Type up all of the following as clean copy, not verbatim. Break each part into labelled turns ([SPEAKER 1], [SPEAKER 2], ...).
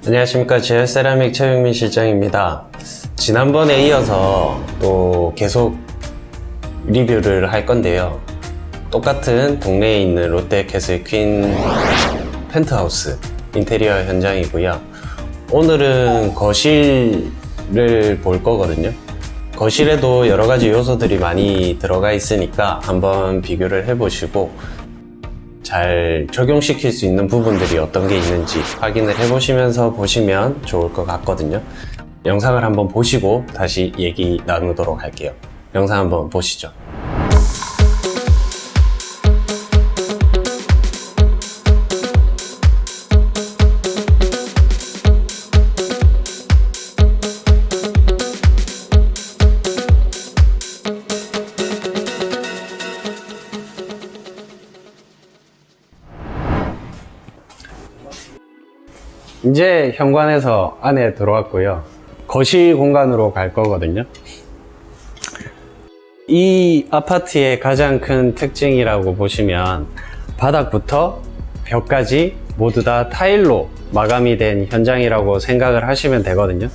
[SPEAKER 1] 안녕하십니까. 제어세라믹 최용민 실장입니다. 지난번에 이어서 또 계속 리뷰를 할 건데요. 똑같은 동네에 있는 롯데캐슬 퀸 펜트하우스 인테리어 현장이고요. 오늘은 거실을 볼 거거든요. 거실에도 여러 가지 요소들이 많이 들어가 있으니까 한번 비교를 해보시고 잘 적용시킬 수 있는 부분들이 어떤 게 있는지 확인을 해보시면서 보시면 좋을 것 같거든요. 영상을 한번 보시고 다시 얘기 나누도록 할게요. 영상 한번 보시죠. 이제 현관에서 안에 들어왔고요. 거실 공간으로 갈 거거든요. 이 아파트의 가장 큰 특징이라고 보시면 바닥부터 벽까지 모두 다 타일로 마감이 된 현장이라고 생각을 하시면 되거든요.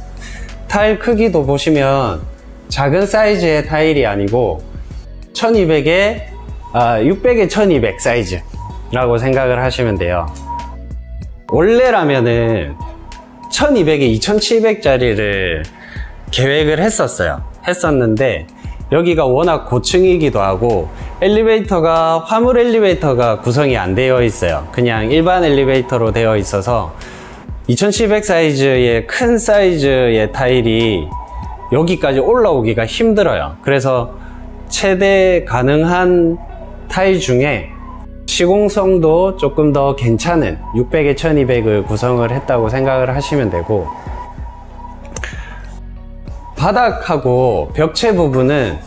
[SPEAKER 1] 타일 크기도 보시면 작은 사이즈의 타일이 아니고 600에 1200 사이즈라고 생각을 하시면 돼요. 원래라면은 1200에 2700짜리를 계획을 했었는데 여기가 워낙 고층이기도 하고 엘리베이터가 화물 엘리베이터가 구성이 안 되어 있어요. 그냥 일반 엘리베이터로 되어 있어서 2700 사이즈의 큰 사이즈의 타일이 여기까지 올라오기가 힘들어요. 그래서 최대 가능한 타일 중에 시공성도 조금 더 괜찮은 600에 1200을 구성을 했다고 생각을 하시면 되고, 바닥하고 벽체 부분은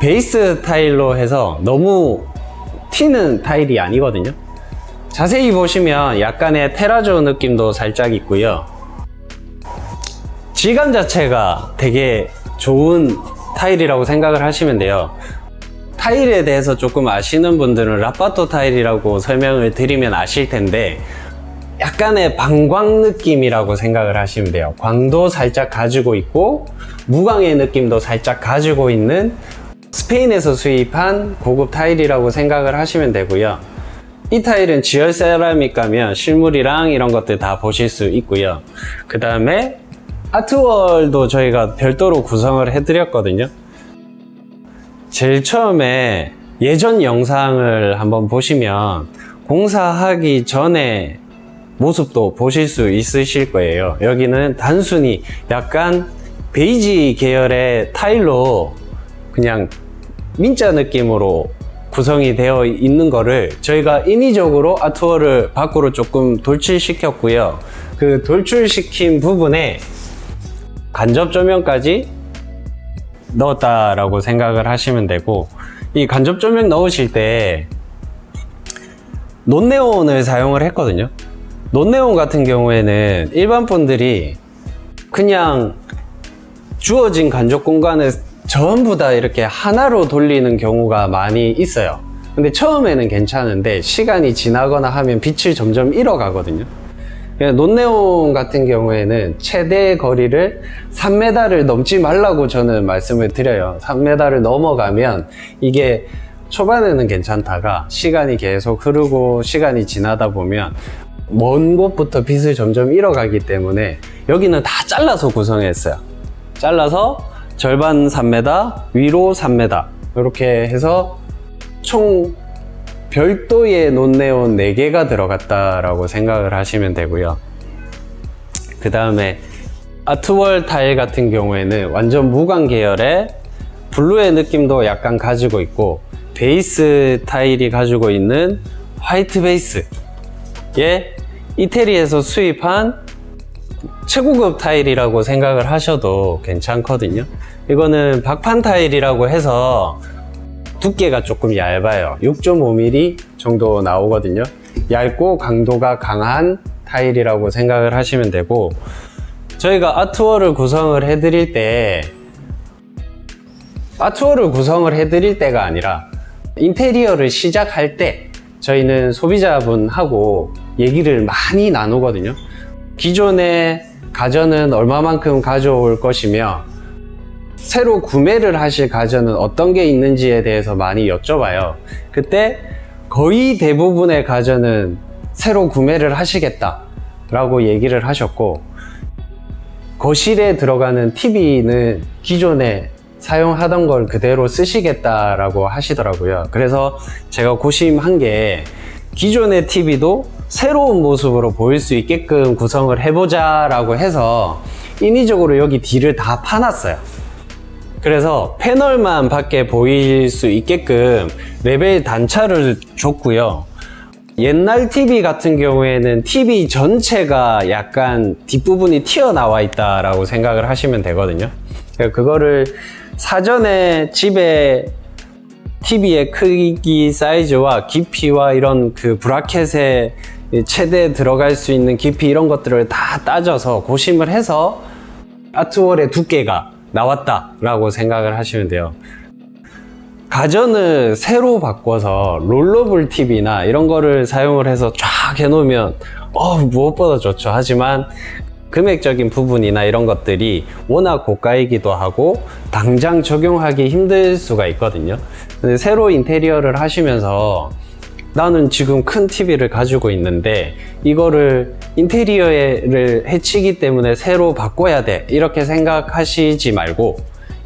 [SPEAKER 1] 베이스 타일로 해서 너무 튀는 타일이 아니거든요. 자세히 보시면 약간의 테라조 느낌도 살짝 있고요. 질감 자체가 되게 좋은 타일이라고 생각을 하시면 돼요. 타일에 대해서 조금 아시는 분들은 라파토 타일이라고 설명을 드리면 아실 텐데 약간의 방광 느낌이라고 생각을 하시면 돼요. 광도 살짝 가지고 있고 무광의 느낌도 살짝 가지고 있는 스페인에서 수입한 고급 타일이라고 생각을 하시면 되고요. 이 타일은 지열 세라믹 가면 실물이랑 이런 것들 다 보실 수 있고요. 그 다음에 아트월도 저희가 별도로 구성을 해드렸거든요. 제일 처음에 예전 영상을 한번 보시면 공사하기 전에 모습도 보실 수 있으실 거예요. 여기는 단순히 약간 베이지 계열의 타일로 그냥 민자 느낌으로 구성이 되어 있는 거를 저희가 인위적으로 아트월을 밖으로 조금 돌출시켰고요. 그 돌출시킨 부분에 간접 조명까지 넣었다라고 생각을 하시면 되고, 이 간접 조명 넣으실 때 논네온을 사용을 했거든요. 논네온 같은 경우에는 일반 분들이 그냥 주어진 간접 공간을 전부 다 이렇게 하나로 돌리는 경우가 많이 있어요. 근데 처음에는 괜찮은데 시간이 지나거나 하면 빛을 점점 잃어가거든요. 논네온 같은 경우에는 최대 거리를 3m를 넘지 말라고 저는 말씀을 드려요. 3m를 넘어가면 이게 초반에는 괜찮다가 시간이 계속 흐르고 시간이 지나다 보면 먼 곳부터 빛을 점점 잃어가기 때문에 여기는 다 잘라서 구성했어요. 잘라서 절반 3m, 위로 3m 이렇게 해서 총 별도의 논네온 4개가 들어갔다라고 생각을 하시면 되고요. 그 다음에 아트월 타일 같은 경우에는 완전 무광 계열의 블루의 느낌도 약간 가지고 있고, 베이스 타일이 가지고 있는 화이트 베이스에 이태리에서 수입한 최고급 타일이라고 생각을 하셔도 괜찮거든요. 이거는 박판 타일이라고 해서 두께가 조금 얇아요. 6.5mm 정도 나오거든요. 얇고 강도가 강한 타일이라고 생각을 하시면 되고, 저희가 아트월을 구성을 해드릴 때가 아니라 인테리어를 시작할 때 저희는 소비자분하고 얘기를 많이 나누거든요. 기존에 가전은 얼마만큼 가져올 것이며 새로 구매를 하실 가전은 어떤 게 있는지에 대해서 많이 여쭤봐요. 그때 거의 대부분의 가전은 새로 구매를 하시겠다 라고 얘기를 하셨고, 거실에 들어가는 TV는 기존에 사용하던 걸 그대로 쓰시겠다라고 하시더라고요. 그래서 제가 고심한 게 기존의 TV도 새로운 모습으로 보일 수 있게끔 구성을 해보자 라고 해서 인위적으로 여기 뒤를 다 파놨어요. 그래서 패널만 밖에 보일 수 있게끔 레벨 단차를 줬고요. 옛날 TV 같은 경우에는 TV 전체가 약간 뒷부분이 튀어나와 있다라고 생각을 하시면 되거든요. 그거를 사전에 집에 TV의 크기, 사이즈와 깊이와 이런 그 브라켓에 최대 들어갈 수 있는 깊이 이런 것들을 다 따져서 고심을 해서 아트월의 두께가 나왔다 라고 생각을 하시면 돼요. 가전을 새로 바꿔서 롤러블 TV나 이런 거를 사용을 해서 쫙 해놓으면 무엇보다 좋죠. 하지만 금액적인 부분이나 이런 것들이 워낙 고가이기도 하고 당장 적용하기 힘들 수가 있거든요. 근데 새로 인테리어를 하시면서 나는 지금 큰 TV를 가지고 있는데 이거를 인테리어를 해치기 때문에 새로 바꿔야 돼 이렇게 생각하시지 말고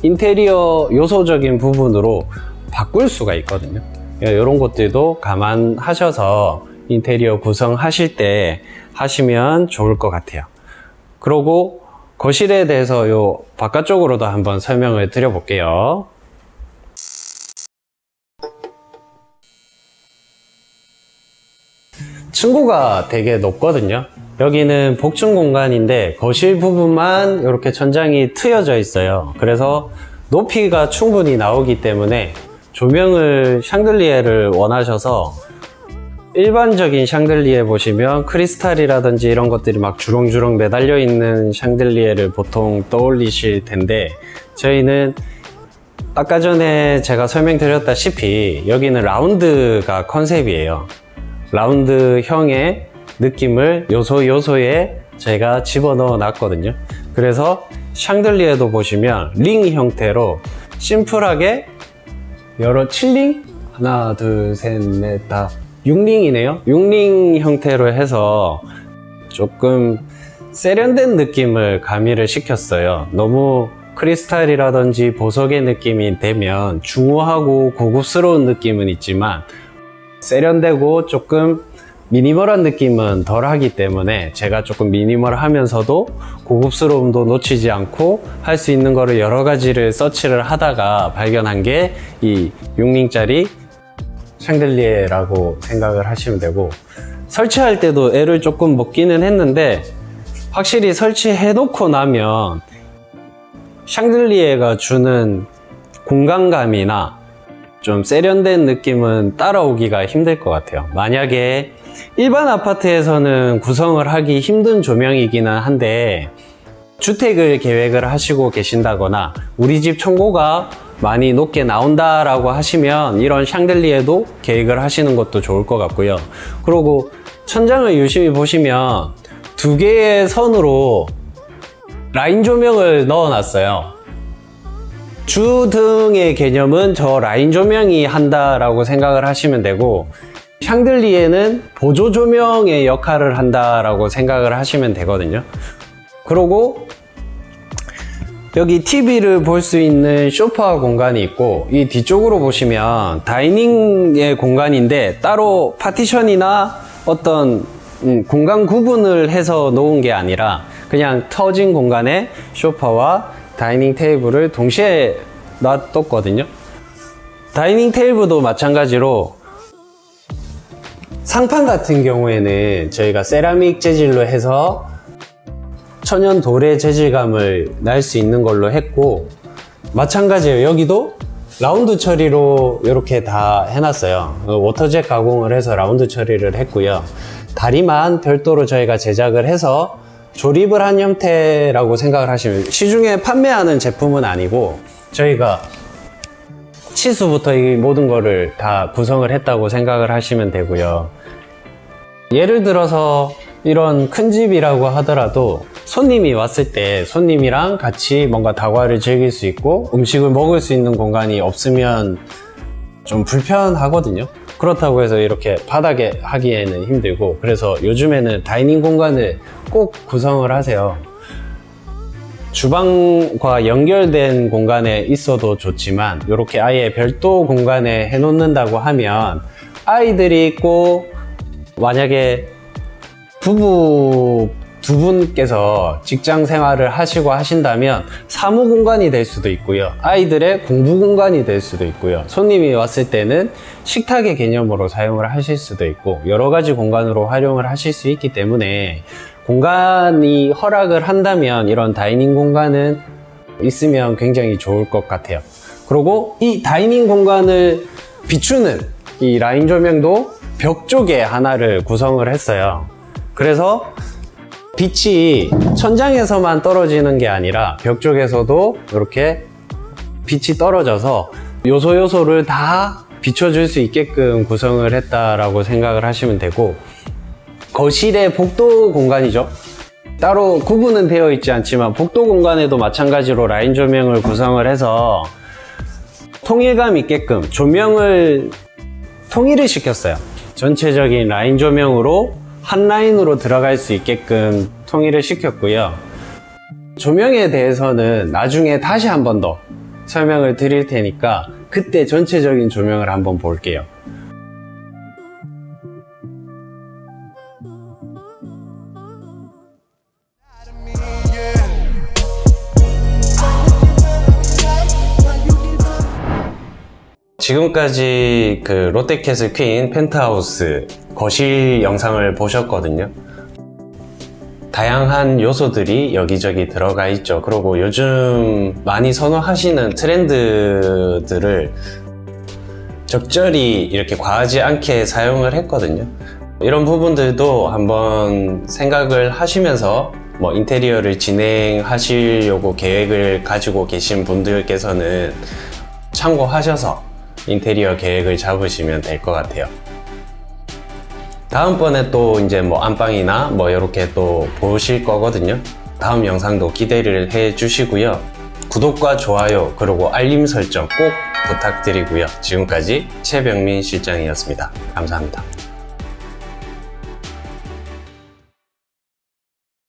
[SPEAKER 1] 인테리어 요소적인 부분으로 바꿀 수가 있거든요. 이런 것들도 감안하셔서 인테리어 구성하실 때 하시면 좋을 것 같아요. 그리고 거실에 대해서 요 바깥쪽으로도 한번 설명을 드려 볼게요. 층고가 되게 높거든요. 여기는 복층 공간인데 거실 부분만 이렇게 천장이 트여져 있어요. 그래서 높이가 충분히 나오기 때문에 조명을 샹들리에를 원하셔서 일반적인 샹들리에 보시면 크리스탈이라든지 이런 것들이 막 주렁주렁 매달려 있는 샹들리에를 보통 떠올리실 텐데, 저희는 아까 전에 제가 설명드렸다시피 여기는 라운드가 컨셉이에요. 라운드형의 느낌을 요소에 제가 집어넣어 놨거든요. 그래서 샹들리에도 보시면 링 형태로 심플하게 여러 7링? 하나, 둘, 셋, 넷, 다 6링이네요. 6링 형태로 해서 조금 세련된 느낌을 가미를 시켰어요. 너무 크리스탈이라든지 보석의 느낌이 되면 중후하고 고급스러운 느낌은 있지만 세련되고 조금 미니멀한 느낌은 덜 하기 때문에 제가 조금 미니멀하면서도 고급스러움도 놓치지 않고 할 수 있는 거를 여러 가지를 서치를 하다가 발견한 게 이 6링짜리 샹들리에라고 생각을 하시면 되고, 설치할 때도 애를 조금 먹기는 했는데 확실히 설치해 놓고 나면 샹들리에가 주는 공간감이나 좀 세련된 느낌은 따라오기가 힘들 것 같아요. 만약에 일반 아파트에서는 구성을 하기 힘든 조명이기는 한데 주택을 계획을 하시고 계신다거나 우리 집 층고가 많이 높게 나온다라고 하시면 이런 샹들리에도 계획을 하시는 것도 좋을 것 같고요. 그리고 천장을 유심히 보시면 두 개의 선으로 라인 조명을 넣어 놨어요. 주등의 개념은 저 라인 조명이 한다라고 생각을 하시면 되고, 샹들리에는 보조 조명의 역할을 한다라고 생각을 하시면 되거든요. 그리고 여기 TV를 볼 수 있는 소파 공간이 있고, 이 뒤쪽으로 보시면 다이닝의 공간인데 따로 파티션이나 어떤 공간 구분을 해서 놓은 게 아니라 그냥 터진 공간에 소파와 다이닝 테이블을 동시에 놔뒀거든요. 다이닝 테이블도 마찬가지로 상판 같은 경우에는 저희가 세라믹 재질로 해서 천연 도래 재질감을 날 수 있는 걸로 했고, 마찬가지예요. 여기도 라운드 처리로 이렇게 다 해놨어요. 워터젯 가공을 해서 라운드 처리를 했고요. 다리만 별도로 저희가 제작을 해서 조립을 한 형태라고 생각을 하시면, 시중에 판매하는 제품은 아니고 저희가 치수부터 이 모든 거를 다 구성을 했다고 생각을 하시면 되고요. 예를 들어서 이런 큰 집이라고 하더라도 손님이 왔을 때 손님이랑 같이 뭔가 다과를 즐길 수 있고 음식을 먹을 수 있는 공간이 없으면 좀 불편하거든요. 그렇다고 해서 이렇게 바닥에 하기에는 힘들고, 그래서 요즘에는 다이닝 공간을 꼭 구성을 하세요. 주방과 연결된 공간에 있어도 좋지만 이렇게 아예 별도 공간에 해 놓는다고 하면 아이들이 있고 만약에 부부 두 분께서 직장 생활을 하시고 하신다면 사무 공간이 될 수도 있고요, 아이들의 공부 공간이 될 수도 있고요, 손님이 왔을 때는 식탁의 개념으로 사용을 하실 수도 있고, 여러 가지 공간으로 활용을 하실 수 있기 때문에 공간이 허락을 한다면 이런 다이닝 공간은 있으면 굉장히 좋을 것 같아요. 그리고 이 다이닝 공간을 비추는 이 라인 조명도 벽 쪽에 하나를 구성을 했어요. 그래서 빛이 천장에서만 떨어지는 게 아니라 벽 쪽에서도 이렇게 빛이 떨어져서 요소요소를 다 비춰줄 수 있게끔 구성을 했다라고 생각을 하시면 되고, 거실의 복도 공간이죠. 따로 구분은 되어 있지 않지만 복도 공간에도 마찬가지로 라인 조명을 구성을 해서 통일감 있게끔 조명을 통일을 시켰어요. 전체적인 라인 조명으로 한 라인으로 들어갈 수 있게끔 통일을 시켰고요. 조명에 대해서는 나중에 다시 한 번 더 설명을 드릴 테니까 그때 전체적인 조명을 한번 볼게요. 지금까지 그 롯데캐슬 퀸 펜트하우스 거실 영상을 보셨거든요. 다양한 요소들이 여기저기 들어가 있죠. 그리고 요즘 많이 선호하시는 트렌드들을 적절히 이렇게 과하지 않게 사용을 했거든요. 이런 부분들도 한번 생각을 하시면서 뭐 인테리어를 진행하시려고 계획을 가지고 계신 분들께서는 참고하셔서 인테리어 계획을 잡으시면 될 것 같아요. 다음번에 또 이제 뭐 안방이나 뭐 이렇게 또 보실 거거든요. 다음 영상도 기대를 해 주시고요. 구독과 좋아요 그리고 알림 설정 꼭 부탁드리고요. 지금까지 최병민 실장이었습니다. 감사합니다.